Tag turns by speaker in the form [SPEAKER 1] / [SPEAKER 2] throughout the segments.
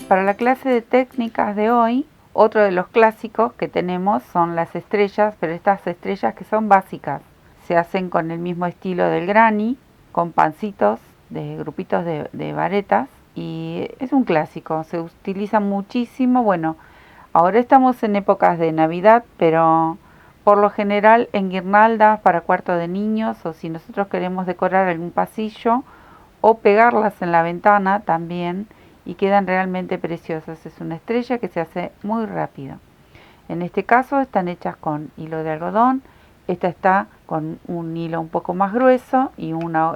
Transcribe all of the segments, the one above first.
[SPEAKER 1] Para la clase de técnicas de hoy, otro de los clásicos que tenemos son las estrellas, pero estas estrellas que son básicas. Se hacen con el mismo estilo del granny, con pancitos, de grupitos de varetas, y es un clásico, se utiliza muchísimo. Bueno, ahora estamos en épocas de Navidad, pero por lo general en guirnaldas para cuarto de niños, o si nosotros queremos decorar algún pasillo, o pegarlas en la ventana también, y quedan realmente preciosas. Es una estrella que se hace muy rápido. En este caso están hechas con hilo de algodón. Esta está con un hilo un poco más grueso y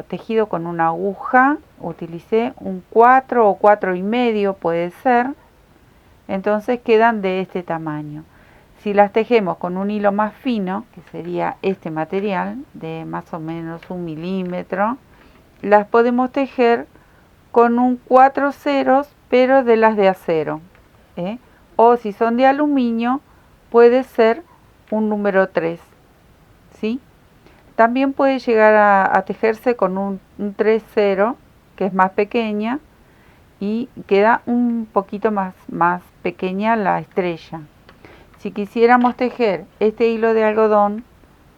[SPEAKER 1] tejido con una aguja. Utilicé un 4 o 4,5 puede ser. Entonces quedan de este tamaño. Si las tejemos con un hilo más fino, que sería este material de más o menos 1 milímetro, las podemos tejer con un 4 ceros, pero de las de acero, o si son de aluminio, puede ser un número 3, ¿sí? También puede llegar a tejerse con un 3 0, que es más pequeña, y queda un poquito más pequeña la estrella. Si quisiéramos tejer este hilo de algodón,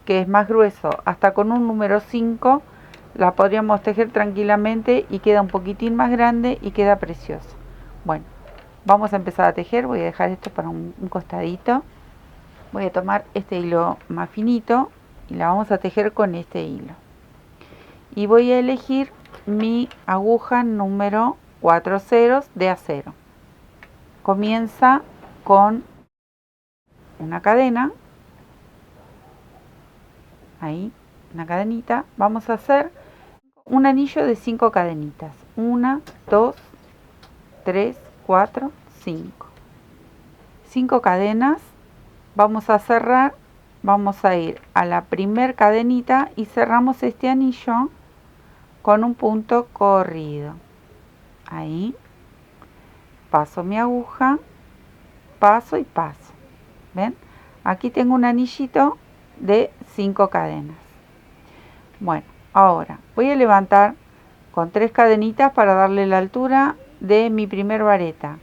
[SPEAKER 1] que es más grueso, hasta con un número 5, la podríamos tejer tranquilamente y queda un poquitín más grande y queda precioso. Bueno, vamos a empezar a tejer. Voy a dejar esto para un costadito. Voy a tomar este hilo más finito y la vamos a tejer con este hilo. Y voy a elegir mi aguja número 4 ceros de acero. Comienza con una cadena. Ahí, una cadenita. Vamos a hacer un anillo de 5 cadenitas. 1, 2, 3, 4, 5. 5 cadenas. Vamos a cerrar. Vamos a ir a la primer cadenita y cerramos este anillo con un punto corrido. Ahí. Paso mi aguja. Paso y paso. ¿Ven? Aquí tengo un anillito de 5 cadenas. Bueno, ahora voy a levantar con 3 cadenitas para darle la altura de mi primer vareta,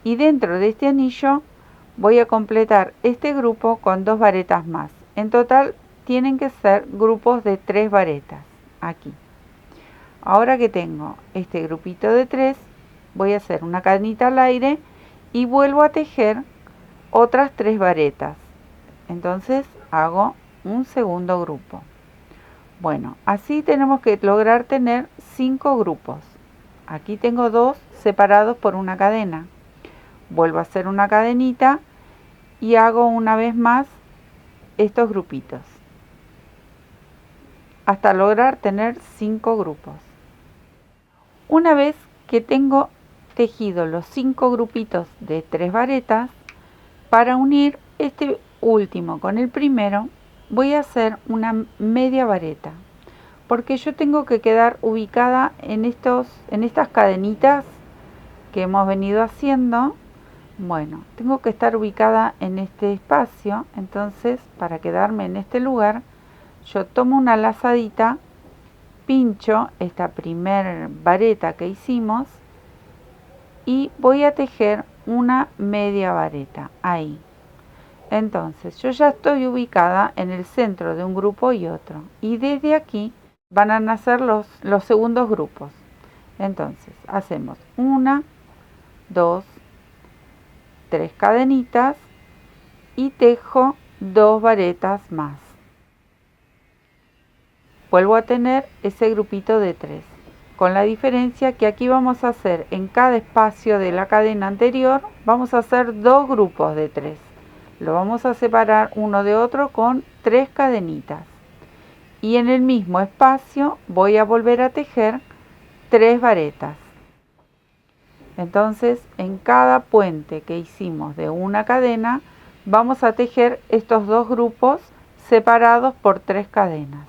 [SPEAKER 1] y dentro de este anillo voy a completar este grupo con 2 varetas más. En total tienen que ser grupos de 3 varetas aquí. Ahora que tengo este grupito de 3, voy a hacer una cadenita al aire y vuelvo a tejer otras 3 varetas. Entonces hago un segundo grupo. Bueno, así tenemos que lograr tener 5 grupos. Aquí tengo 2 separados por una cadena. Vuelvo a hacer una cadenita y hago una vez más estos grupitos, hasta lograr tener 5 grupos. Una vez que tengo tejido los 5 grupitos de 3 varetas, para unir este último con el primero, voy a hacer una media vareta, porque yo tengo que quedar ubicada en estas cadenitas que hemos venido haciendo. Bueno, tengo que estar ubicada en este espacio. Entonces, para quedarme en este lugar, yo tomo una lazadita, pincho esta primer vareta que hicimos y voy a tejer una media vareta ahí. Entonces yo ya estoy ubicada en el centro de un grupo y otro, y desde aquí van a nacer los segundos grupos. Entonces hacemos 1, 2, 3 cadenitas y tejo 2 varetas más. Vuelvo a tener ese grupito de 3, con la diferencia que aquí vamos a hacer en cada espacio de la cadena anterior, vamos a hacer 2 grupos de 3. Lo vamos a separar uno de otro con 3 cadenitas. Y en el mismo espacio voy a volver a tejer 3 varetas. Entonces, en cada puente que hicimos de una cadena, vamos a tejer estos 2 grupos separados por 3 cadenas.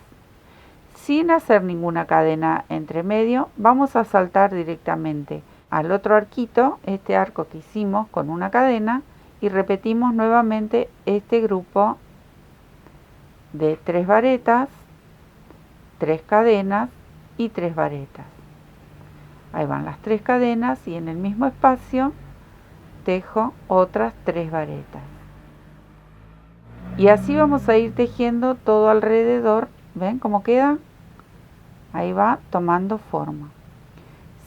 [SPEAKER 1] Sin hacer ninguna cadena entre medio, vamos a saltar directamente al otro arquito, este arco que hicimos con una cadena, y repetimos nuevamente este grupo de 3 varetas, 3 cadenas y 3 varetas. Ahí van las 3 cadenas y en el mismo espacio tejo otras 3 varetas. Y así vamos a ir tejiendo todo alrededor. ¿Ven cómo queda? Ahí va tomando forma.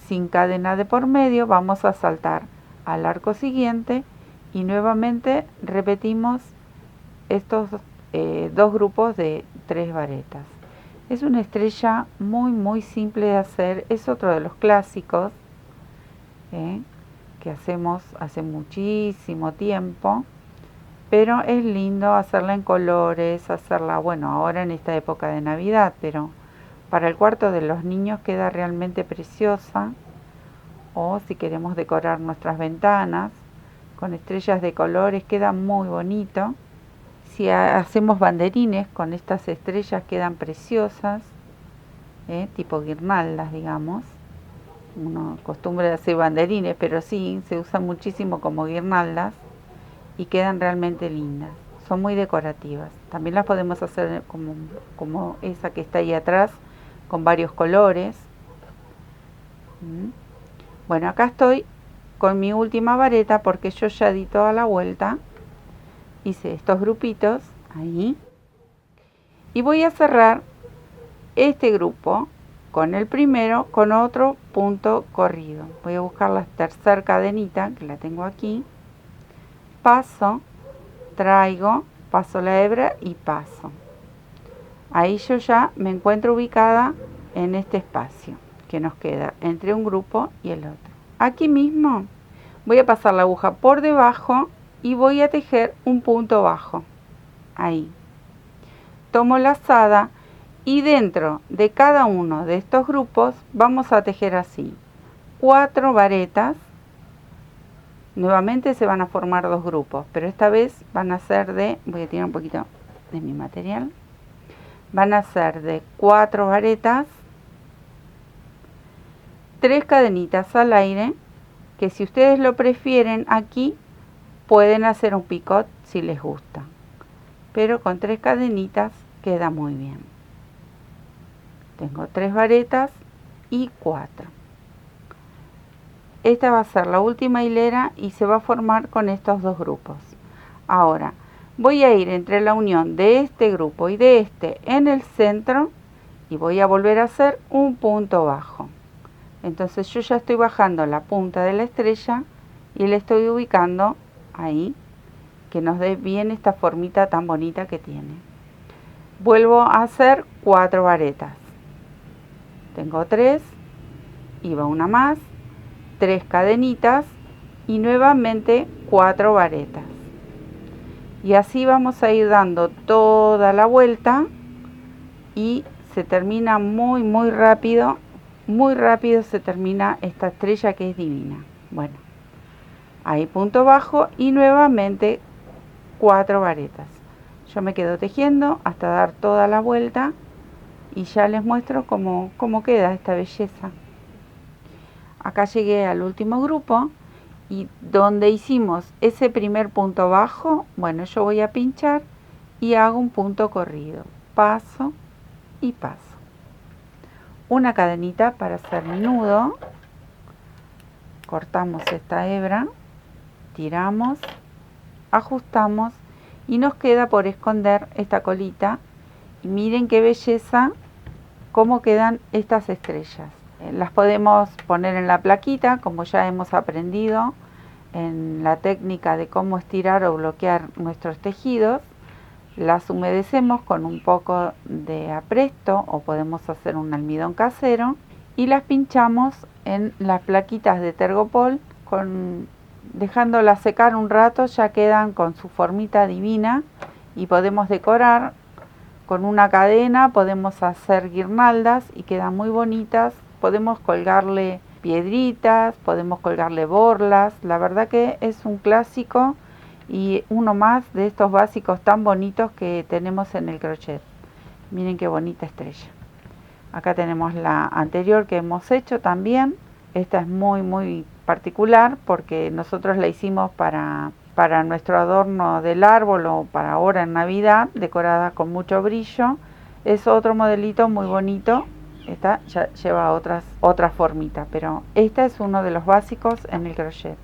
[SPEAKER 1] Sin cadena de por medio vamos a saltar al arco siguiente y nuevamente repetimos estos 2 grupos de 3 varetas. Es una estrella muy simple de hacer, es otro de los clásicos que hacemos hace muchísimo tiempo, pero es lindo hacerla en colores, hacerla, bueno, ahora en esta época de Navidad, pero para el cuarto de los niños queda realmente preciosa, o si queremos decorar nuestras ventanas con estrellas de colores queda muy bonito. Si hacemos banderines con estas estrellas quedan preciosas, tipo guirnaldas, digamos. Uno acostumbra a hacer banderines, pero sí, se usan muchísimo como guirnaldas y quedan realmente lindas. Son muy decorativas. También las podemos hacer como esa que está ahí atrás, con varios colores. Bueno, acá estoy con mi última vareta porque yo ya di toda la vuelta. Hice estos grupitos ahí. Y voy a cerrar este grupo con el primero con otro punto corrido. Voy a buscar la tercera cadenita, que la tengo aquí. Paso, traigo, paso la hebra y paso. Ahí yo ya me encuentro ubicada en este espacio que nos queda entre un grupo y el otro. Aquí mismo voy a pasar la aguja por debajo y voy a tejer un punto bajo. Ahí. Tomo la lazada y dentro de cada uno de estos grupos vamos a tejer así 4 varetas. Nuevamente se van a formar 2 grupos, pero esta vez van a ser voy a tirar un poquito de mi material, van a ser de 4 varetas, 3 cadenitas al aire, que si ustedes lo prefieren aquí pueden hacer un picot si les gusta, pero con 3 cadenitas queda muy bien. Tengo 3 varetas y 4. Esta va a ser la última hilera y se va a formar con estos 2 grupos. Ahora voy a ir entre la unión de este grupo y de este en el centro y voy a volver a hacer un punto bajo. Entonces yo ya estoy bajando la punta de la estrella y le estoy ubicando ahí, que nos dé bien esta formita tan bonita que tiene. Vuelvo a hacer 4 varetas. Tengo 3, y va una más, 3 cadenitas y nuevamente 4 varetas. Y así vamos a ir dando toda la vuelta y se termina muy rápido se termina esta estrella que es divina. Bueno, ahí punto bajo y nuevamente 4 varetas. Yo me quedo tejiendo hasta dar toda la vuelta y ya les muestro cómo queda esta belleza. Acá llegué al último grupo y donde hicimos ese primer punto bajo, bueno, yo voy a pinchar y hago un punto corrido, paso y paso. Una cadenita para hacer mi nudo, cortamos esta hebra, tiramos, ajustamos y nos queda por esconder esta colita. Y miren qué belleza, cómo quedan estas estrellas. Las podemos poner en la plaquita, como ya hemos aprendido en la técnica de cómo estirar o bloquear nuestros tejidos. Las humedecemos con un poco de apresto o podemos hacer un almidón casero y las pinchamos en las plaquitas de Tergopol, dejándolas secar un rato. Ya quedan con su formita divina y podemos decorar con una cadena, podemos hacer guirnaldas y quedan muy bonitas. Podemos colgarle piedritas, podemos colgarle borlas. La verdad que es un clásico y uno más de estos básicos tan bonitos que tenemos en el crochet. Miren qué bonita estrella. Acá tenemos la anterior que hemos hecho también. Esta es muy particular porque nosotros la hicimos para nuestro adorno del árbol o para ahora en Navidad, decorada con mucho brillo. Es otro modelito muy bonito. Esta ya lleva otra formita, pero esta es uno de los básicos en el crochet.